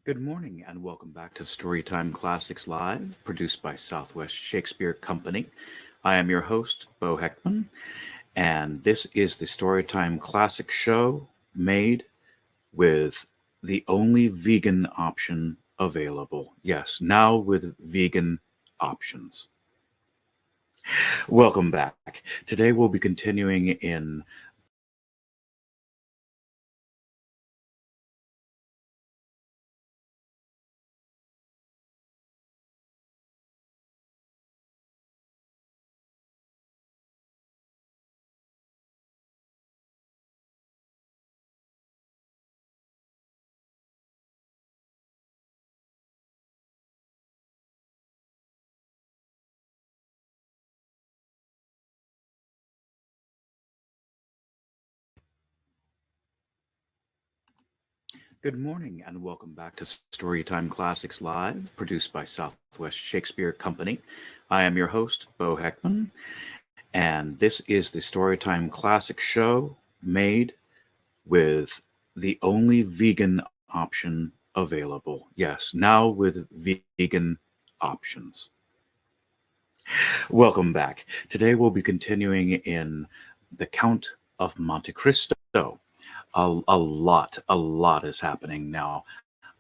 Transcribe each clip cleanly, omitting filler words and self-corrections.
Good morning and welcome back to Storytime Classics Live, produced by Southwest Shakespeare Company. I am your host, Bo Heckman, and this is the Storytime Classic show made with the only vegan option available. Yes, now with vegan options. Welcome back. Today we'll be continuing in Good morning and welcome back to Storytime Classics Live, produced by Southwest Shakespeare Company. I am your host, Bo Heckman, and this is the Storytime Classic show made with the only vegan option available. Yes, now with vegan options. Welcome back. Today we'll be continuing in The Count of Monte Cristo. A lot is happening now.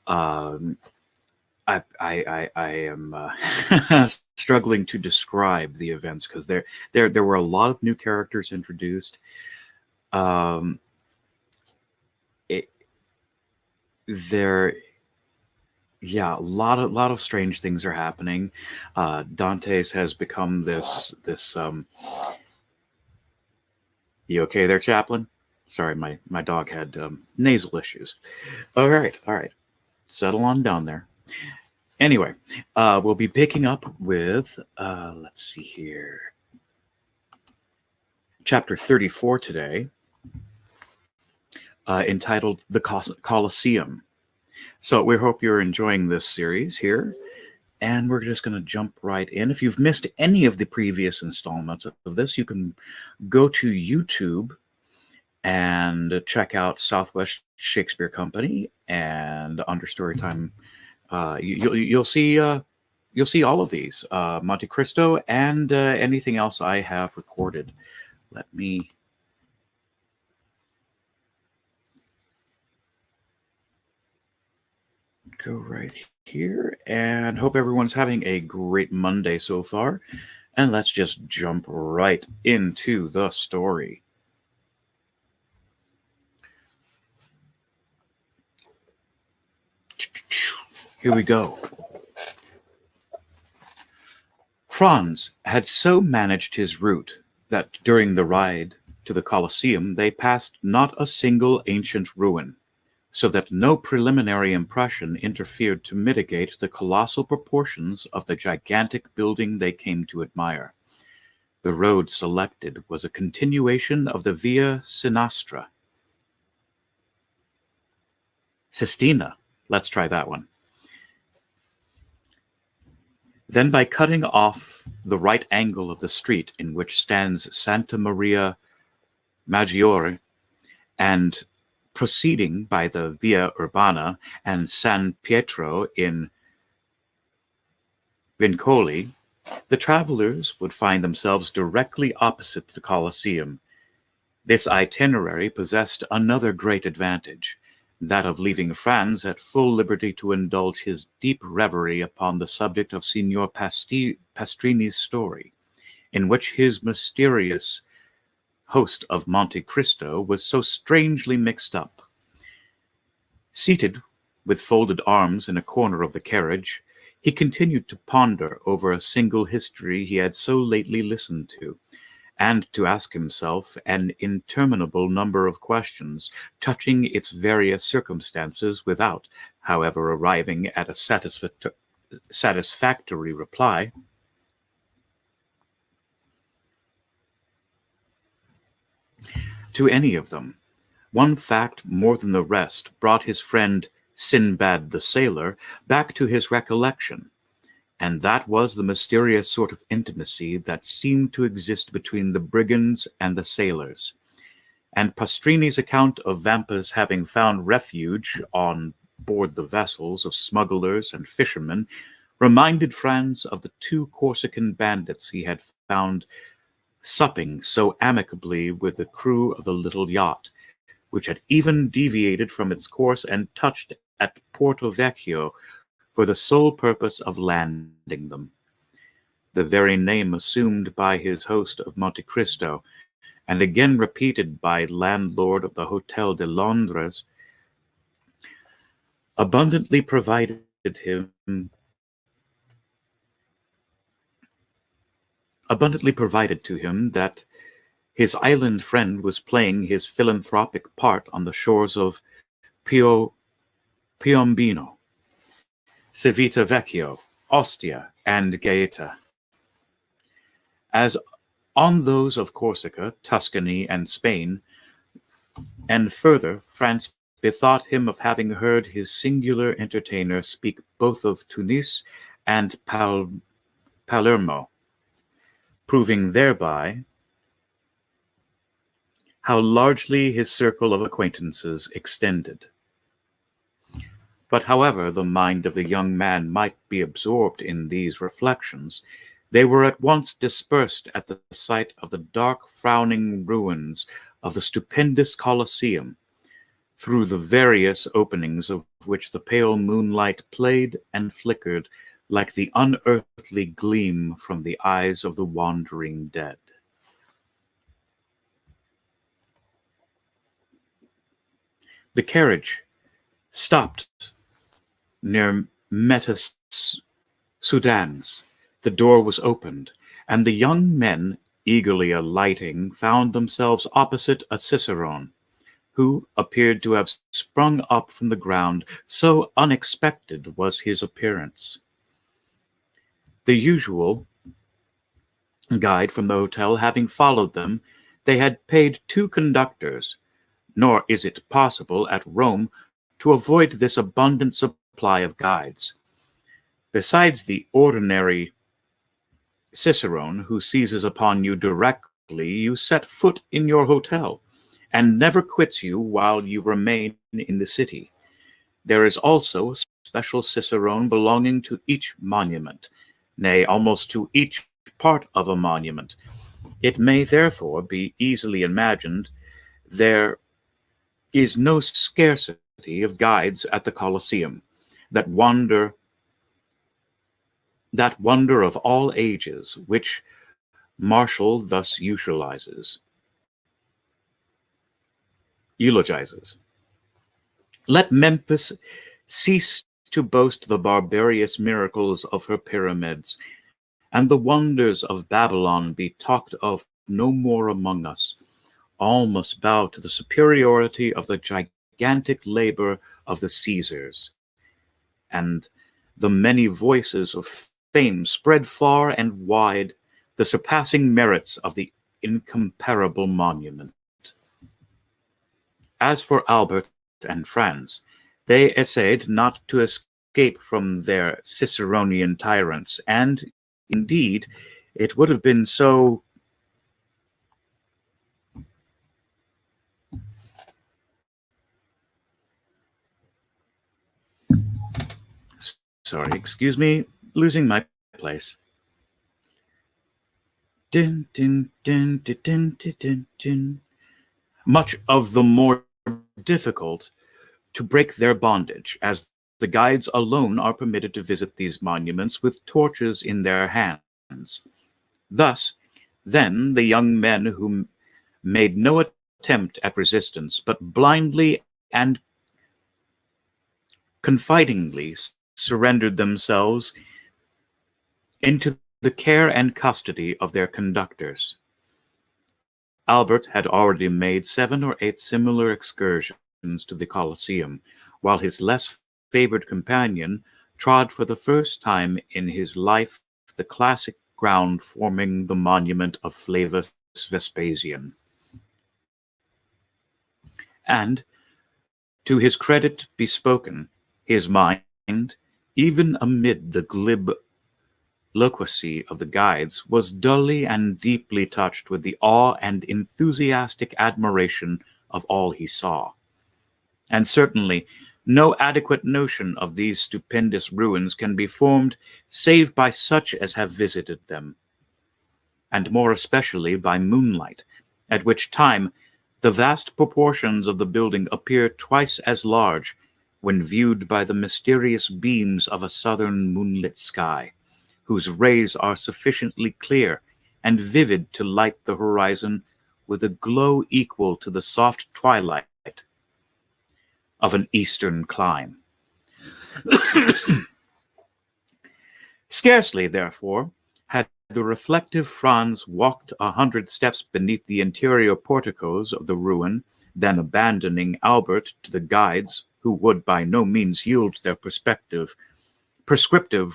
I am struggling to describe the events because there were a lot of new characters introduced. Um, it, there, yeah, a lot of strange things are happening. Dantes has become this. You okay there, Chaplain? Sorry, my dog had nasal issues. All right. Settle on down there. Anyway, we'll be picking up with, let's see here, chapter 34 today, entitled The Colosseum. So we hope you're enjoying this series here, and we're just going to jump right in. If you've missed any of the previous installments of this, you can go to YouTube and check out Southwest Shakespeare Company, and under Storytime, you'll see all of these, Monte Cristo, and anything else I have recorded. Let me go right here, and hope everyone's having a great Monday so far. And let's just jump right into the story. Here we go. Franz had so managed his route that during the ride to the Colosseum they passed not a single ancient ruin, so that no preliminary impression interfered to mitigate the colossal proportions of the gigantic building they came to admire. The road selected was a continuation of the Via Sinistra. Sistina. Let's try that one. Then by cutting off the right angle of the street in which stands Santa Maria Maggiore, and proceeding by the Via Urbana and San Pietro in Vincoli, the travelers would find themselves directly opposite the Colosseum. This itinerary possessed another great advantage, that of leaving Franz at full liberty to indulge his deep reverie upon the subject of Signor Pastrini's story, in which his mysterious host of Monte Cristo was so strangely mixed up. Seated with folded arms in a corner of the carriage, he continued to ponder over a single history he had so lately listened to, and to ask himself an interminable number of questions touching its various circumstances without, however, arriving at a satisfactory reply. To any of them. One fact more than the rest brought his friend Sinbad the sailor back to his recollection, and that was the mysterious sort of intimacy that seemed to exist between the brigands and the sailors, and Pastrini's account of Vampa's having found refuge on board the vessels of smugglers and fishermen reminded Franz of the 2 Corsican bandits he had found supping so amicably with the crew of the little yacht, which had even deviated from its course and touched at Porto Vecchio for the sole purpose of landing them. The very name assumed by his host of Monte Cristo, and again repeated by landlord of the Hotel de Londres, abundantly provided to him that his island friend was playing his philanthropic part on the shores of Piombino, Civitavecchio, Ostia, and Gaeta, as on those of Corsica, Tuscany, and Spain. And further, Franz bethought him of having heard his singular entertainer speak both of Tunis and Palermo, proving thereby how largely his circle of acquaintances extended. But however the mind of the young man might be absorbed in these reflections, they were at once dispersed at the sight of the dark, frowning ruins of the stupendous Colosseum, through the various openings of which the pale moonlight played and flickered like the unearthly gleam from the eyes of the wandering dead. The carriage stopped near Metas Sudans. The door was opened, and the young men, eagerly alighting, found themselves opposite a cicerone, who appeared to have sprung up from the ground, so unexpected was his appearance. The usual guide from the hotel having followed them, they had paid 2 conductors, nor is it possible at Rome to avoid this abundant supply of guides. Besides the ordinary cicerone who seizes upon you directly you set foot in your hotel, and never quits you while you remain in the city, there is also a special cicerone belonging to each monument, nay, almost to each part of a monument. It may therefore be easily imagined there is no scarcity of guides at the Colosseum, that wonder of all ages, which Martial thus eulogizes. Let Memphis cease to boast the barbarous miracles of her pyramids, and the wonders of Babylon be talked of no more among us. All must bow to the superiority of the gigantic labor of the Caesars, and the many voices of fame spread far and wide the surpassing merits of the incomparable monument. As for Albert and Franz, they essayed not to escape from their Ciceronian tyrants, and, indeed, it would have been so excuse me, losing my place. Din, din, din, din, din, din, din. Much of the more difficult to break their bondage, as the guides alone are permitted to visit these monuments with torches in their hands. Thus, then, the young men who made no attempt at resistance, but blindly and confidingly surrendered themselves into the care and custody of their conductors. Albert had already made 7 or 8 similar excursions to the Colosseum, while his less favored companion trod for the first time in his life the classic ground forming the monument of Flavius Vespasian. And, to his credit be spoken, his mind, even amid the glib loquacy of the guides, was dully and deeply touched with the awe and enthusiastic admiration of all he saw. And certainly No adequate notion of these stupendous ruins can be formed save by such as have visited them, and more especially by moonlight, at which time the vast proportions of the building appear twice as large when viewed by the mysterious beams of a southern moonlit sky, whose rays are sufficiently clear and vivid to light the horizon with a glow equal to the soft twilight of an eastern clime. Scarcely, therefore, had the reflective Franz walked 100 steps beneath the interior porticos of the ruin than, abandoning Albert to the guides, who would by no means yield their prescriptive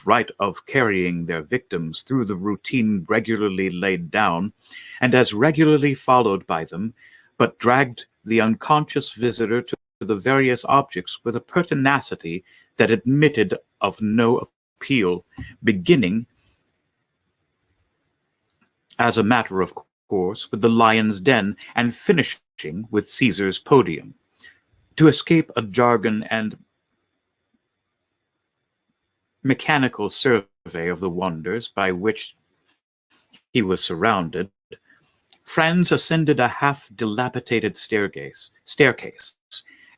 right of carrying their victims through the routine regularly laid down, and as regularly followed by them, but dragged the unconscious visitor to the various objects with a pertinacity that admitted of no appeal, beginning, as a matter of course, with the lion's den, and finishing with Caesar's podium. To escape a jargon and mechanical survey of the wonders by which he was surrounded, Franz ascended a half-dilapidated staircase,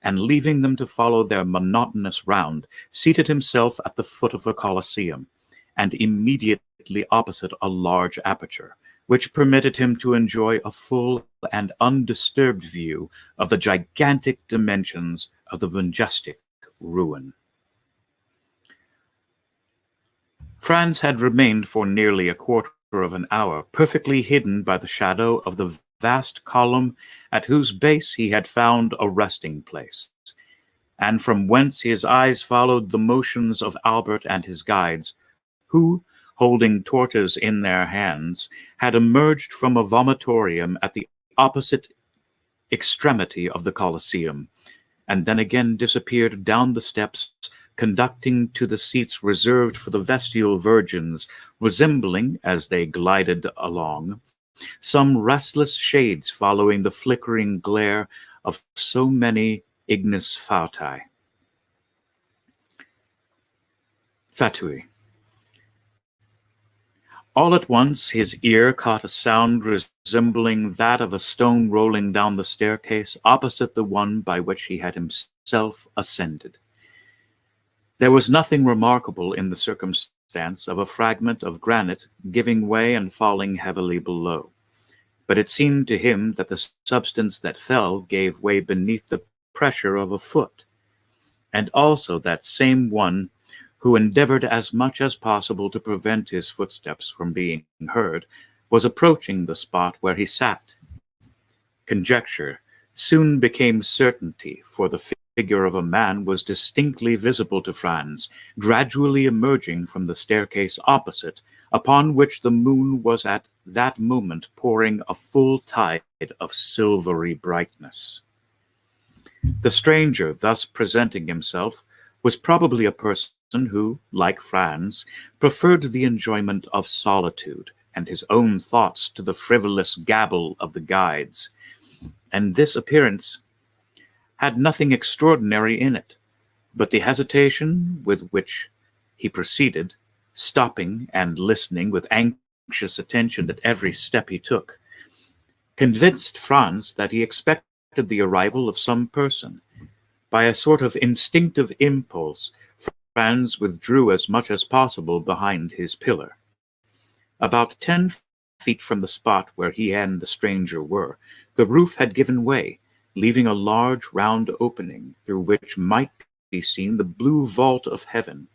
and leaving them to follow their monotonous round, seated himself at the foot of a Colosseum, and immediately opposite a large aperture, which permitted him to enjoy a full and undisturbed view of the gigantic dimensions of the majestic ruin. Franz had remained for nearly a quarter of an hour, perfectly hidden by the shadow of the vast column at whose base he had found a resting place, and from whence his eyes followed the motions of Albert and his guides, who, holding torches in their hands, had emerged from a vomitorium at the opposite extremity of the Colosseum, and then again disappeared down the steps, conducting to the seats reserved for the vestal virgins, resembling, as they glided along, some restless shades following the flickering glare of so many ignis fatui. All at once his ear caught a sound resembling that of a stone rolling down the staircase opposite the one by which he had himself ascended. There was nothing remarkable in the circumstance of a fragment of granite giving way and falling heavily below, but it seemed to him that the substance that fell gave way beneath the pressure of a foot, and also that same one who endeavored as much as possible to prevent his footsteps from being heard, was approaching the spot where he sat. Conjecture soon became certainty, for the figure of a man was distinctly visible to Franz, gradually emerging from the staircase opposite, upon which the moon was at that moment pouring a full tide of silvery brightness. The stranger thus presenting himself was probably a person who, like Franz, preferred the enjoyment of solitude and his own thoughts to the frivolous gabble of the guides, and this appearance had nothing extraordinary in it, but the hesitation with which he proceeded, stopping and listening with anxious attention at every step he took, convinced Franz that he expected the arrival of some person. By a sort of instinctive impulse, Franz withdrew as much as possible behind his pillar. About 10 feet from the spot where he and the stranger were, the roof had given way, leaving a large round opening through which might be seen the blue vault of heaven,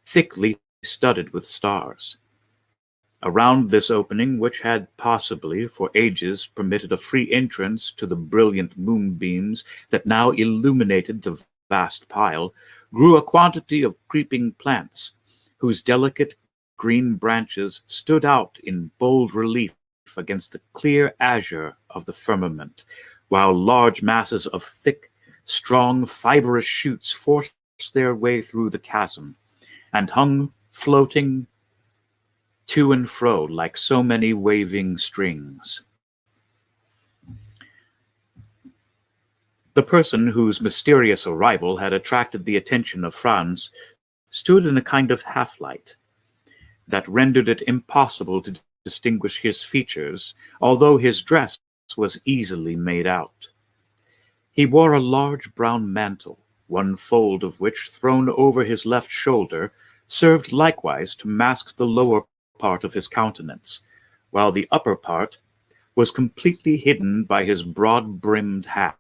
thickly studded with stars. Around this opening, which had possibly for ages permitted a free entrance to the brilliant moonbeams that now illuminated the vast pile, grew a quantity of creeping plants, whose delicate green branches stood out in bold relief against the clear azure of the firmament, while large masses of thick, strong, fibrous shoots forced their way through the chasm, and hung floating to and fro like so many waving strings. The The person whose mysterious arrival had attracted the attention of Franz stood in a kind of half-light that rendered it impossible to distinguish his features, although his dress was easily made out. He wore a large brown mantle, one fold of which, thrown over his left shoulder, served likewise to mask the lower part of his countenance, while the upper part was completely hidden by his broad-brimmed hat.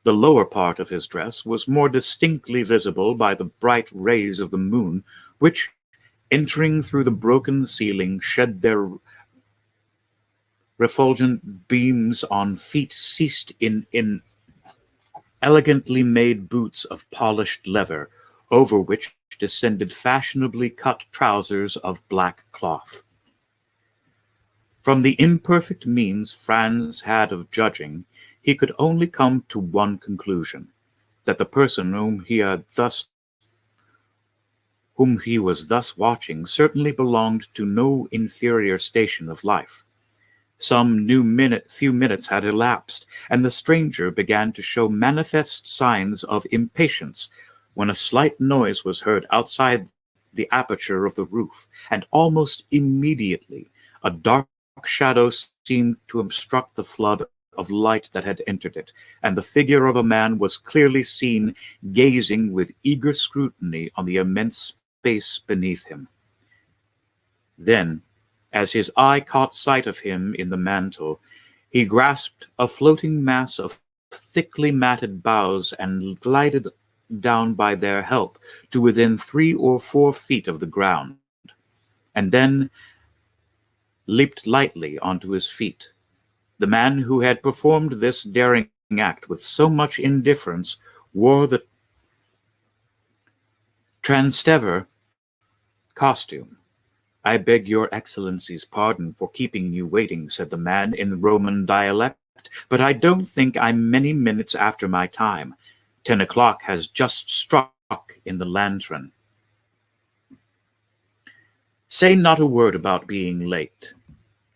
The lower part of his dress was more distinctly visible by the bright rays of the moon, which, entering through the broken ceiling, shed their refulgent beams on feet cased in elegantly made boots of polished leather, over which descended fashionably cut trousers of black cloth. From the imperfect means Franz had of judging, he could only come to one conclusion, that the person whom he was thus watching certainly belonged to no inferior station of life. Some few minutes had elapsed, and the stranger began to show manifest signs of impatience, when a slight noise was heard outside the aperture of the roof, and almost immediately a dark shadow seemed to obstruct the flood of light that had entered it, and the figure of a man was clearly seen gazing with eager scrutiny on the immense space beneath him. Then, as his eye caught sight of him in the mantle, he grasped a floating mass of thickly matted boughs and glided down by their help to within 3 or 4 feet of the ground, and then leaped lightly onto his feet. The man who had performed this daring act with so much indifference wore the Trastevere costume. "I beg your Excellency's pardon for keeping you waiting," said the man in the Roman dialect, "but I don't think I'm many minutes after my time. 10 o'clock has just struck in the lantern." "Say not a word about being late,"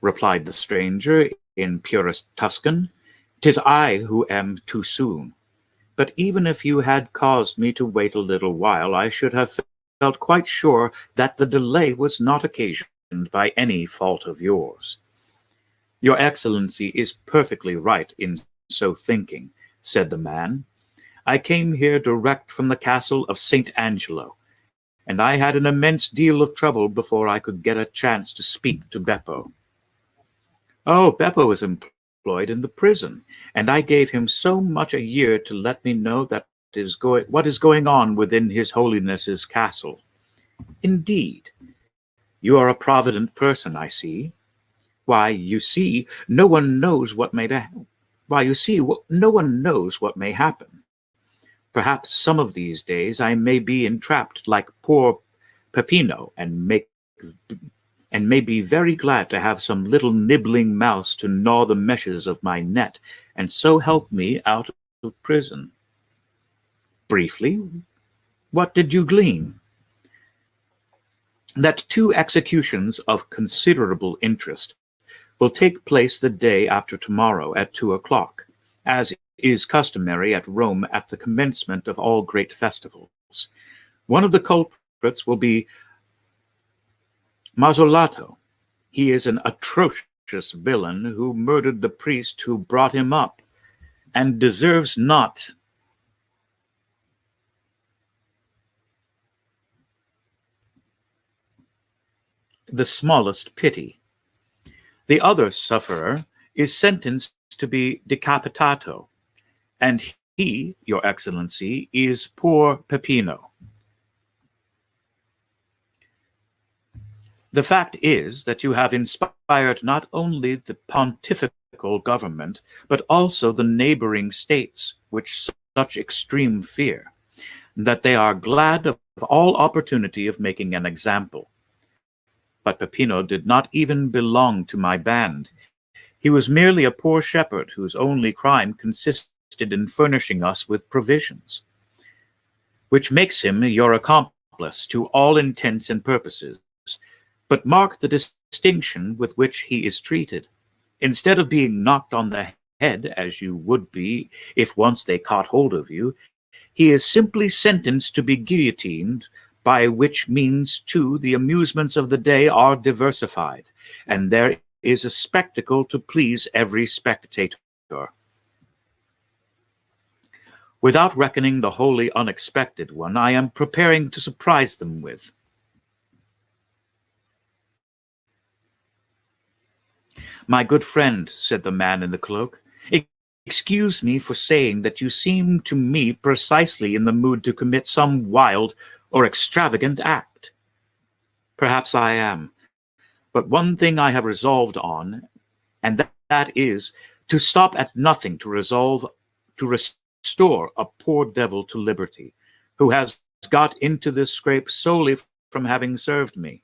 replied the stranger in purest Tuscan. "'Tis I who am too soon. But even if you had caused me to wait a little while, I should have felt quite sure that the delay was not occasioned by any fault of yours." "Your Excellency is perfectly right in so thinking," said the man. "I came here direct from the castle of St. Angelo, and I had an immense deal of trouble before I could get a chance to speak to Beppo." "Oh, Beppo is employed in the prison, and I gave him so much a year to let me know what is going on within His Holiness's castle." "Indeed. You are a provident person, I see. Why, you see, no one knows what may happen. Perhaps some of these days I may be entrapped like poor Peppino, and may be very glad to have some little nibbling mouse to gnaw the meshes of my net, and so help me out of prison." "Briefly, what did you glean?" "That 2 executions of considerable interest will take place the day after tomorrow at 2 o'clock, as is customary at Rome at the commencement of all great festivals. One of the culprits will be Mazzolato. He is an atrocious villain who murdered the priest who brought him up, and deserves not the smallest pity. The other sufferer is sentenced to be decapitato, and he, Your Excellency, is poor Peppino. The fact is that you have inspired not only the pontifical government, but also the neighboring states, which such extreme fear, that they are glad of all opportunity of making an example. But Peppino did not even belong to my band. He was merely a poor shepherd whose only crime consisted in furnishing us with provisions, which makes him your accomplice to all intents and purposes. But mark the distinction with which he is treated. Instead of being knocked on the head, as you would be if once they caught hold of you, he is simply sentenced to be guillotined, by which means, too, the amusements of the day are diversified, and there is a spectacle to please every spectator. Without reckoning the wholly unexpected one I am preparing to surprise them with. My good friend, said the man in the cloak, excuse me for saying that you seem to me precisely in the mood to commit some wild or extravagant act. Perhaps I am, but one thing I have resolved on, and that is to stop at nothing to restore a poor devil to liberty, who has got into this scrape solely from having served me.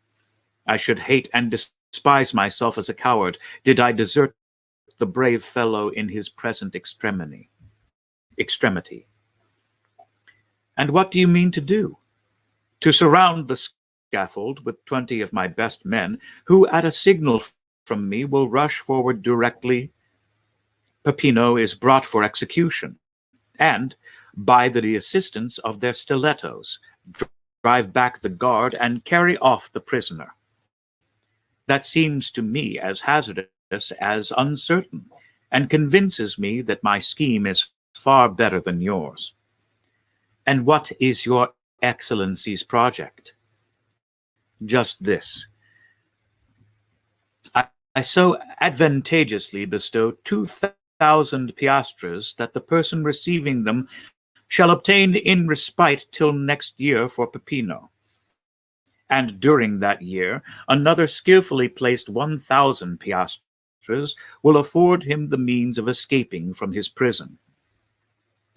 I should hate and despise myself as a coward did I desert the brave fellow in his present extremity. And what do you mean to do? To surround the scaffold with 20 of my best men, who at a signal from me will rush forward directly Peppino is brought for execution, and, by the assistance of their stilettos, drive back the guard and carry off the prisoner. That seems to me as hazardous as uncertain, and convinces me that my scheme is far better than yours. And what is your Excellency's project? Just this. I so advantageously bestow 2,000 piastres that the person receiving them shall obtain in respite till next year for Peppino. And during that year, another skillfully placed 1,000 piastres will afford him the means of escaping from his prison.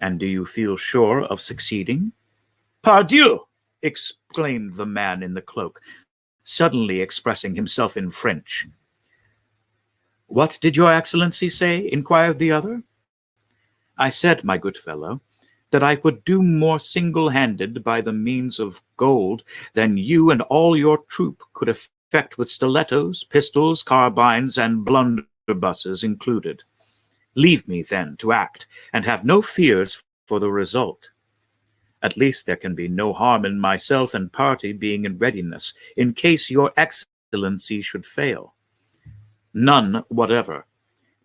And do you feel sure of succeeding? Pardieu! Exclaimed the man in the cloak, suddenly expressing himself in French. What did your Excellency say? Inquired the other. I said, my good fellow, that I could do more single-handed by the means of gold than you and all your troop could effect with stilettos, pistols, carbines, and blunderbusses included. Leave me, then, to act, and have no fears for the result. At least there can be no harm in myself and party being in readiness, in case your Excellency should fail. None whatever.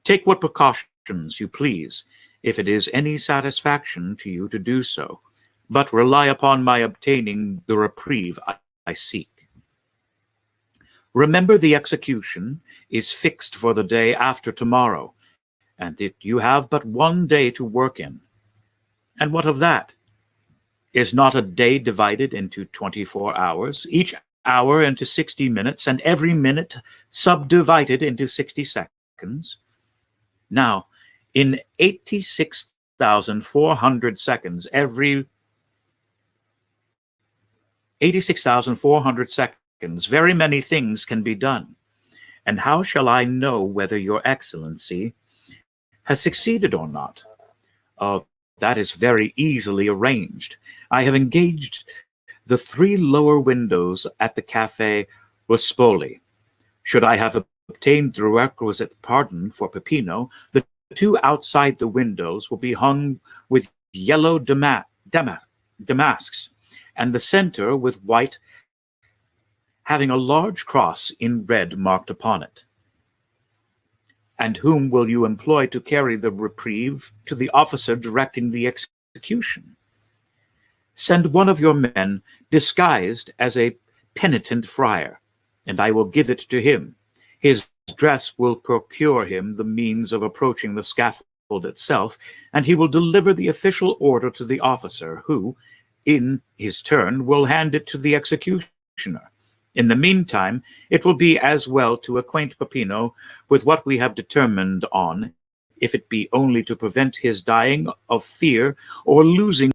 Take what precautions you please, if it is any satisfaction to you to do so, but rely upon my obtaining the reprieve I seek. Remember, the execution is fixed for the day after tomorrow, and that you have but 1 day to work in. And what of that? Is not a day divided into 24 hours, each hour into 60 minutes, and every minute subdivided into 60 seconds? Now, in 86,400 seconds, 86,400 seconds, very many things can be done. And how shall I know whether your Excellency has succeeded or not? That is very easily arranged. I have engaged the 3 lower windows at the Café Ruspoli. Should I have obtained the requisite pardon for Peppino, the 2 outside the windows will be hung with yellow damasks, and the center with white, having a large cross in red marked upon it. And whom will you employ to carry the reprieve to the officer directing the execution? Send one of your men disguised as a penitent friar, and I will give it to him. His dress will procure him the means of approaching the scaffold itself, and he will deliver the official order to the officer, who, in his turn, will hand it to the executioner. In the meantime, it will be as well to acquaint Peppino with what we have determined on, if it be only to prevent his dying of fear or losing